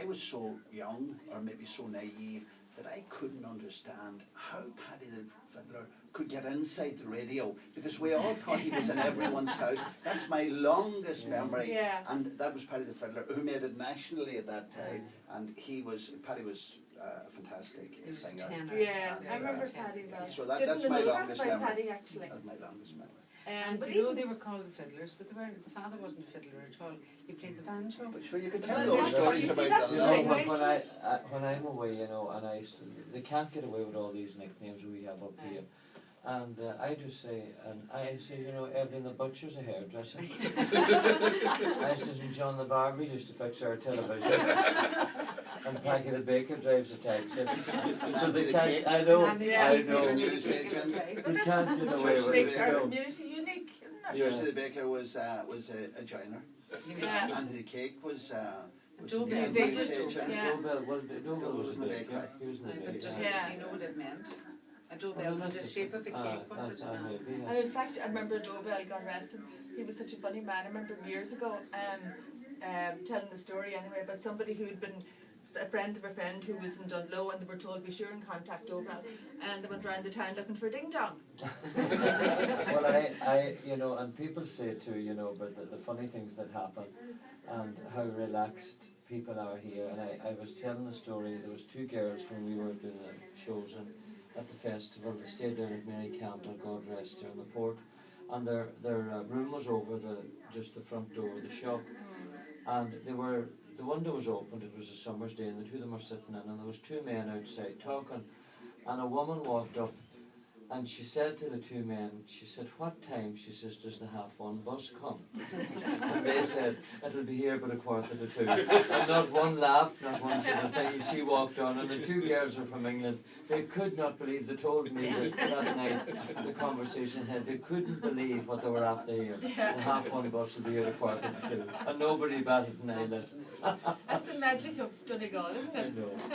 I was so young, or maybe so naive, that I couldn't understand how Paddy the Fiddler could get inside the radio, because we all thought he was in everyone's house. That's my longest memory, and that was Paddy the Fiddler, who made it nationally at that time, and Paddy was a fantastic singer. Yeah, I remember Paddy well. So that's my longest memory. Paddy, actually. That's my longest memory. And you know they were called the Fiddlers, but they weren't. The father wasn't a fiddler at all. He played the banjo. But sure, you could tell those stories about that. When I'm away, you know, and they can't get away with all these nicknames we have up here. And I do say, you know, Evelyn the butcher's a hairdresser. I says, and John the barber used to fix our television. And Peggy the baker drives a taxi. So they can't, I know. But that's get away what with makes it, our you know. community unique, isn't it? Josie the baker was a joiner. And the cake was Dobell. Dobell was in the bakery. He was in the bakery. Do you know what it meant? A Dobell was the shape of a cake, was it? And in fact, I remember Dobell got arrested. He was such a funny man. I remember years ago telling the story anyway about somebody who had been a friend of a friend who was in Dundlow, and they were told be sure and contact Dobell, and they went round the town looking for ding dong. Well, I you know, and people say too, you know, but the funny things that happen and how relaxed people are here. And I was telling the story. There was two girls when we were doing the shows at the festival. They stayed down at Mary Campbell, God rest her, in the port, and their room was over just the front door of the shop, and the window was opened. It was a summer's day, and the two of them were sitting in, and there was two men outside talking, and a woman walked up, and she said to the two men, she said, "What time," she says, "does the 1:30 bus come?" And they said, "It'll be here about 1:45. And not one laughed, not one said a thing. She walked on, and the two girls are from England. They could not believe, they told me that night, the conversation had, they couldn't believe what they were after here. The 1:30 bus will be here at 1:45. And nobody batted an eyelid. That's the magic of Donegal, isn't it?